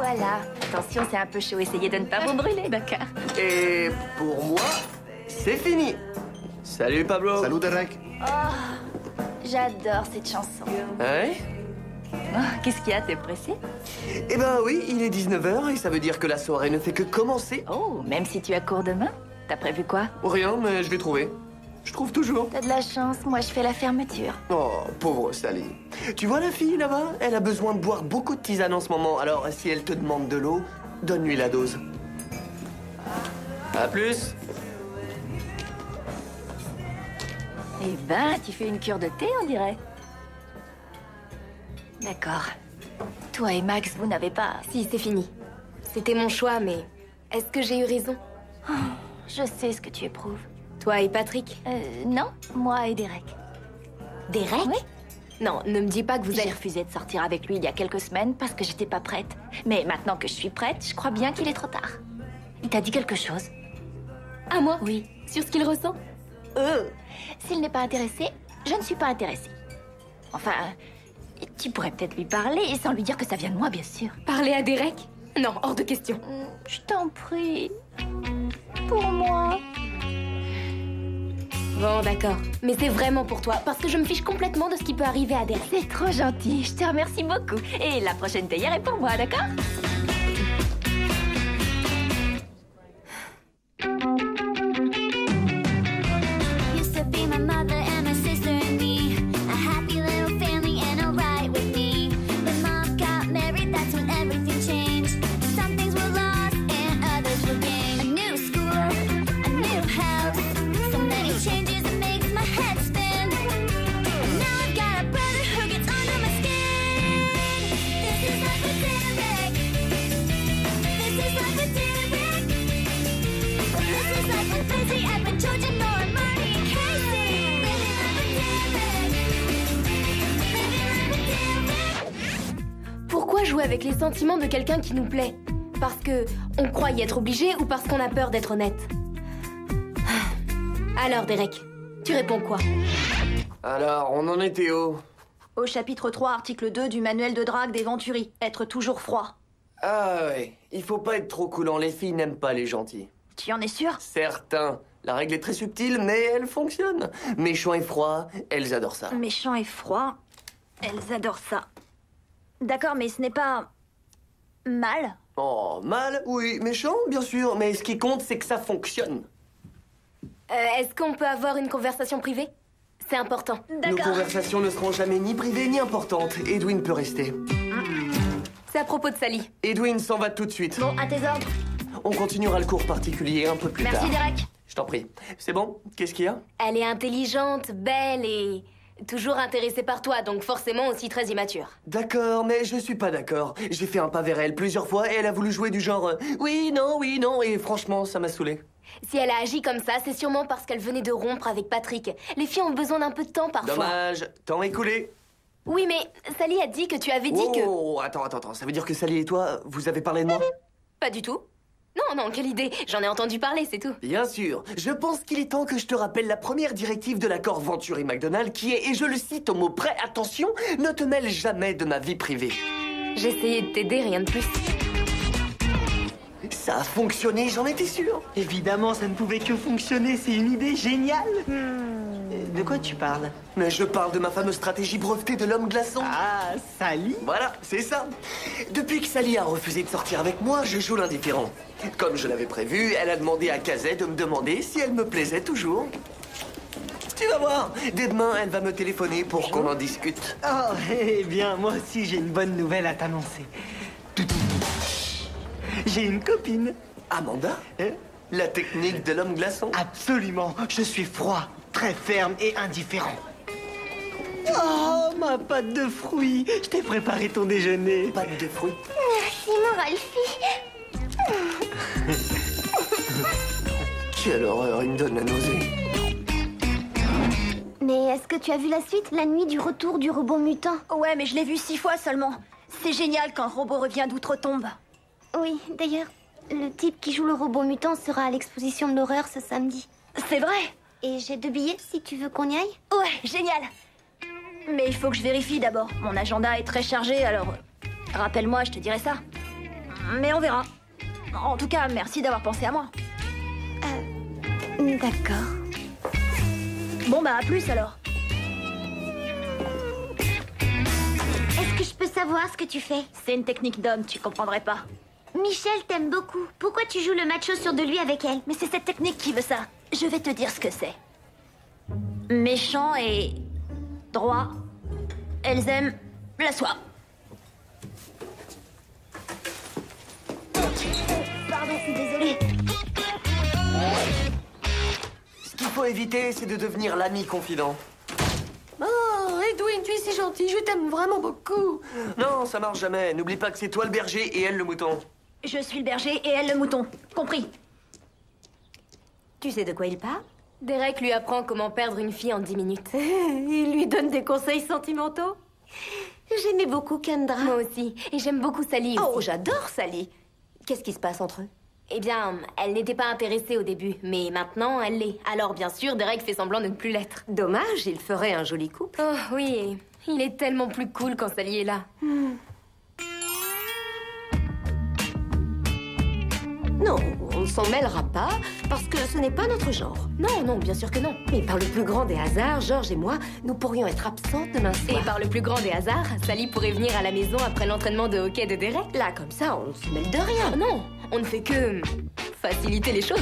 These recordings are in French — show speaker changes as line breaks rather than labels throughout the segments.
Voilà. Attention, c'est un peu chaud. Essayez de ne pas vous brûler, d'accord?
Et pour moi, c'est fini. Salut Pablo.
Salut Derek.
Oh, j'adore cette chanson.
Ouais?
Oh, qu'est-ce qu'il y a? T'es pressé?
Eh ben oui, il est 19h et ça veut dire que la soirée ne fait que commencer.
Oh, même si tu as cours demain? T'as prévu quoi?
Rien, mais je vais trouver. Je trouve toujours.
T'as de la chance, moi je fais la fermeture.
Oh, pauvre Sally. Tu vois la fille là-bas? Elle a besoin de boire beaucoup de tisane en ce moment. Alors, si elle te demande de l'eau, donne-lui la dose. À plus.
Eh ben, tu fais une cure de thé, on dirait. D'accord. Toi et Max, vous n'avez pas...
Si, c'est fini. C'était mon choix, mais est-ce que j'ai eu raison?
Oh, je sais ce que tu éprouves.
Toi et Patrick?
Non, moi et Derek.
Derek?
Oui.
Non, ne me dis pas que vous
J'ai
avez...
refusé de sortir avec lui il y a quelques semaines parce que j'étais pas prête. Mais maintenant que je suis prête, je crois bien qu'il est trop tard. Il t'a dit quelque chose?
À moi?
Oui.
Sur ce qu'il ressent?
S'il n'est pas intéressé, je ne suis pas intéressée. Enfin, tu pourrais peut-être lui parler sans lui dire que ça vient de moi, bien sûr.
Parler à Derek? Non, hors de question.
Je t'en prie. Pour moi.
Bon, d'accord. Mais c'est vraiment pour toi, parce que je me fiche complètement de ce qui peut arriver à Derek.
C'est trop gentil, je te remercie beaucoup. Et la prochaine théière est pour moi, d'accord?
Used to be my mother and my sister and me. A happy little family and alright with me. When mom got married, that's when everything changed. Some things were lost and others were gained. A new school, a new house. So many changes, it makes my head spin. Now I've got a brother who gets under my skin. This is life with Derek. This is life with Derek. This is life with Lindsay, Edwin, George, and Nora, Marty, and Casey. Living life with Derek. Living life with Derek.
Pourquoi jouer avec les sentiments de quelqu'un qui nous plaît? Parce que on croit y être obligé ou parce qu'on a peur d'être honnête? Alors, Derek, tu réponds quoi?
Alors, on en était où?
Au chapitre 3, article 2 du manuel de drague des Venturi. Être toujours froid.
Ah ouais, il faut pas être trop coulant. Les filles n'aiment pas les gentils.
Tu en es sûr?
Certains. La règle est très subtile, mais elle fonctionne. Méchant et froid, elles adorent ça.
Méchant et froid. Elles adorent ça. D'accord, mais ce n'est pas... mal?
Oh, mal, oui, méchant, bien sûr, mais ce qui compte, c'est que ça fonctionne.
Est-ce qu'on peut avoir une conversation privée? C'est important.
Nos conversations ne seront jamais ni privées ni importantes. Edwin peut rester.
C'est à propos de Sally.
Edwin s'en va tout de suite.
Bon, à tes ordres.
On continuera le cours particulier un peu plus
Merci,
tard.
Derek.
Je t'en prie. C'est bon? Qu'est-ce qu'il y a?
Elle est intelligente, belle et toujours intéressée par toi, donc forcément aussi très immature.
D'accord, mais je suis pas d'accord. J'ai fait un pas vers elle plusieurs fois et elle a voulu jouer du genre oui, non, et franchement, ça m'a saoulé.
Si elle a agi comme ça, c'est sûrement parce qu'elle venait de rompre avec Patrick. Les filles ont besoin d'un peu de temps parfois.
Dommage, temps écoulé.
Oui, mais Sally a dit que tu avais dit que...
Oh, attends, ça veut dire que Sally et toi, vous avez parlé de moi?
Pas du tout. Non, quelle idée. J'en ai entendu parler, c'est tout.
Bien sûr. Je pense qu'il est temps que je te rappelle la première directive de l'accord Venturi-McDonald qui est, et je le cite au mot près, attention, ne te mêle jamais de ma vie privée.
J'ai essayé de t'aider, rien de plus.
Ça a fonctionné, j'en étais sûr.
Évidemment, ça ne pouvait que fonctionner, c'est une idée géniale. De quoi tu parles?
Mais je parle de ma fameuse stratégie brevetée de l'homme glaçon.
Ah, Sally?
Voilà, c'est ça. Depuis que Sally a refusé de sortir avec moi, je joue l'indifférent. Comme je l'avais prévu, elle a demandé à Kazet de me demander si elle me plaisait toujours. Tu vas voir, dès demain, elle va me téléphoner pour qu'on en discute.
Oh, eh bien, moi aussi, j'ai une bonne nouvelle à t'annoncer. J'ai une copine.
Amanda?
Hein?
La technique de l'homme glaçon?
Absolument, je suis froid, très ferme et indifférent. Oh, ma pâte de fruits. Je t'ai préparé ton déjeuner.
Pâte de fruits.
Merci, mon Ralphie.
Quelle horreur, il me donne la nausée.
Mais est-ce que tu as vu la suite? La nuit du retour du robot mutant.
Ouais, mais je l'ai vu 6 fois seulement. C'est génial quand un robot revient d'outre-tombe.
Oui, d'ailleurs, le type qui joue le robot mutant sera à l'exposition de l'horreur ce samedi.
C'est vrai?
Et j'ai 2 billets si tu veux qu'on y aille.
Ouais, génial. Mais il faut que je vérifie d'abord. Mon agenda est très chargé, alors... rappelle-moi, je te dirai ça. Mais on verra. En tout cas, merci d'avoir pensé à moi.
D'accord.
Bon bah, à plus alors.
Est-ce que je peux savoir ce que tu fais?
C'est une technique d'homme, tu comprendrais pas.
Michel t'aime beaucoup. Pourquoi tu joues le macho sur de lui avec elle?
Mais c'est cette technique qui veut ça. Je vais te dire ce que c'est. Méchant et... droit. Elles aiment la soie.
Pardon, je suis désolée.
Ce qu'il faut éviter, c'est de devenir l'ami confident.
Oh, Edwin, tu es si gentil, je t'aime vraiment beaucoup.
Non, ça marche jamais. N'oublie pas que c'est toi le berger et elle le mouton.
Je suis le berger et elle le mouton. Compris?
Tu sais de quoi il parle?
Derek lui apprend comment perdre une fille en 10 minutes.
Il lui donne des conseils sentimentaux? J'aimais beaucoup Kendra.
Moi aussi. Et j'aime beaucoup Sally aussi.
Oh, j'adore Sally. Qu'est-ce qui se passe entre eux?
Eh bien, elle n'était pas intéressée au début, mais maintenant, elle l'est. Alors, bien sûr, Derek fait semblant de ne plus l'être.
Dommage, il ferait un joli couple.
Oh, oui. Il est tellement plus cool quand Sally est là.
Non, on ne s'en mêlera pas, parce que ce n'est pas notre genre.
Non, non, bien sûr que non.
Mais par le plus grand des hasards, Georges et moi, nous pourrions être absentes demain soir.
Et par le plus grand des hasards, Sally pourrait venir à la maison après l'entraînement de hockey de Derek.
Là, comme ça, on ne se mêle de rien.
Oh non, on ne fait que faciliter les choses.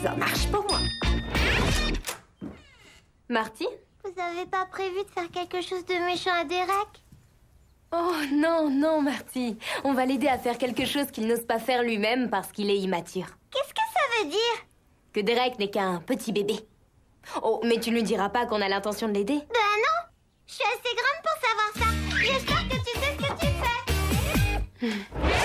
Ça marche pour moi.
Marty?
Vous avez pas prévu de faire quelque chose de méchant à Derek?
Oh non, non, Marty. On va l'aider à faire quelque chose qu'il n'ose pas faire lui-même parce qu'il est immature.
Qu'est-ce que ça veut dire?
Que Derek n'est qu'un petit bébé. Oh, mais tu ne lui diras pas qu'on a l'intention de l'aider?
Ben non! Je suis assez grande pour savoir ça. J'espère que tu sais ce que tu fais.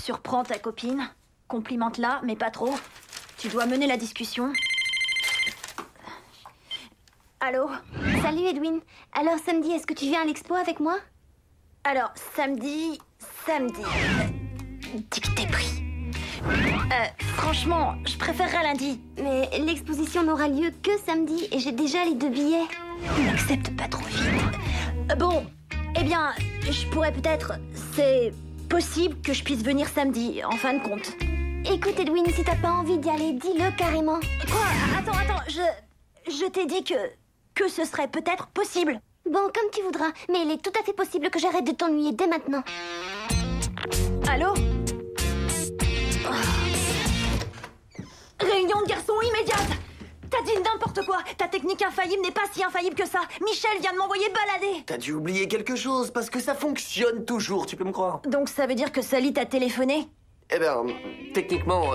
Surprends ta copine. Complimente-la, mais pas trop. Tu dois mener la discussion. Allô?
Salut Edwin. Alors samedi, est-ce que tu viens à l'expo avec moi?
Alors, samedi... Dis que t'es pris. Franchement, je préférerais lundi.
Mais l'exposition n'aura lieu que samedi et j'ai déjà les 2 billets.
N'accepte pas trop vite. Bon, eh bien, je pourrais peut-être... C'est possible que je puisse venir samedi, en fin de compte.
Écoute Edwin, si t'as pas envie d'y aller, dis-le carrément.
Quoi? Attends, je t'ai dit que ce serait peut-être possible.
Bon, comme tu voudras, mais il est tout à fait possible que j'arrête de t'ennuyer dès maintenant.
Allô? Réunion de garçons immédiate! T'as dit n'importe quoi! Ta technique infaillible n'est pas si infaillible que ça! Michel vient de m'envoyer balader!
T'as dû oublier quelque chose, parce que ça fonctionne toujours, tu peux me croire.
Donc ça veut dire que Sally t'a téléphoné?
Eh ben, techniquement,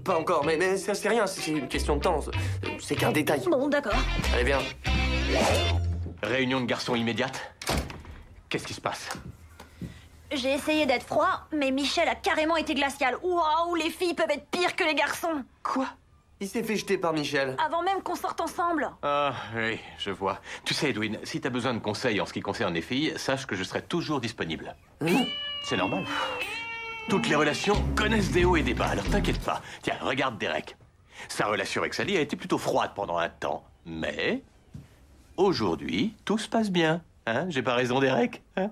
pas encore, mais ça c'est rien, c'est une question de temps. C'est qu'un détail.
Bon, d'accord.
Allez, viens.
Réunion de garçons immédiate? Qu'est-ce qui se passe?
J'ai essayé d'être froid, mais Michel a carrément été glacial. Waouh, les filles peuvent être pires que les garçons!
Quoi? Il s'est fait jeter par Michel.
Avant même qu'on sorte ensemble.
Ah, oui, je vois. Tu sais, Edwin, si t'as besoin de conseils en ce qui concerne les filles, sache que je serai toujours disponible. C'est normal. Toutes les relations connaissent des hauts et des bas, alors t'inquiète pas. Tiens, regarde Derek. Sa relation avec Sally a été plutôt froide pendant un temps, mais aujourd'hui, tout se passe bien. Hein? J'ai pas raison, Derek? Hein?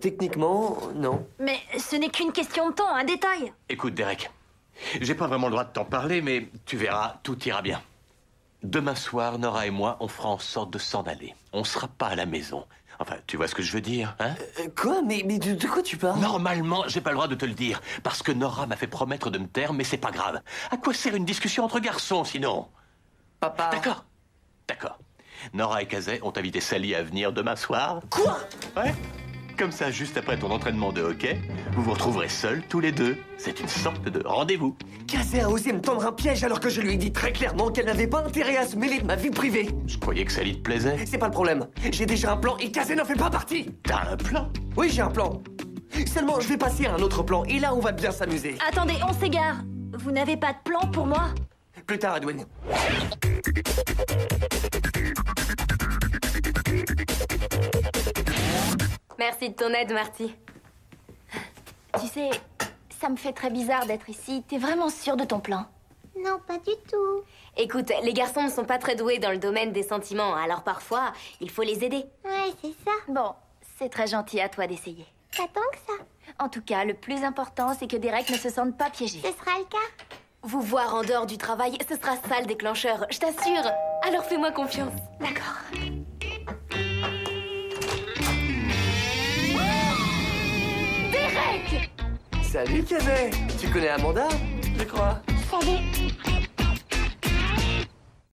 Techniquement, non.
Mais ce n'est qu'une question de temps, un détail.
Écoute, Derek, j'ai pas vraiment le droit de t'en parler, mais tu verras, tout ira bien. Demain soir, Nora et moi, on fera en sorte de s'en aller. On sera pas à la maison. Enfin, tu vois ce que je veux dire, hein?
Quoi? Mais de quoi tu parles?
Normalement, j'ai pas le droit de te le dire, parce que Nora m'a fait promettre de me taire, mais c'est pas grave. À quoi sert une discussion entre garçons, sinon?
Papa.
D'accord. D'accord. Nora et Kazay ont invité Sally à venir demain soir.
Quoi?
Ouais. Comme ça, juste après ton entraînement de hockey, vous vous retrouverez seuls tous les deux. C'est une sorte de rendez-vous.
Kazay a osé me tendre un piège alors que je lui ai dit très clairement qu'elle n'avait pas intérêt à se mêler de ma vie privée.
Je croyais que Sally te plaisait.
C'est pas le problème. J'ai déjà un plan et Kazay n'en fait pas partie.
T'as un plan?
Oui, j'ai un plan. Seulement, je vais passer à un autre plan et là, on va bien s'amuser.
Attendez, on s'égare. Vous n'avez pas de plan pour moi?
Plus tard, Edwin.
Merci de ton aide, Marty.
Tu sais, ça me fait très bizarre d'être ici. T'es vraiment sûre de ton plan?
Non, Non, pas du tout.
Écoute, les garçons ne sont pas très doués dans le domaine des sentiments, alors parfois, il faut les aider.
Ouais, c'est ça.
Bon, c'est très gentil à toi d'essayer.
Pas tant que ça.
En tout cas, le plus important, c'est que Derek ne se sente pas piégé.
Ce sera le cas.
Vous voir en dehors du travail, ce sera ça le déclencheur, je t'assure. Alors fais-moi confiance.
D'accord. Derek!
Salut, Kazé. Tu connais Amanda, je crois.
Salut.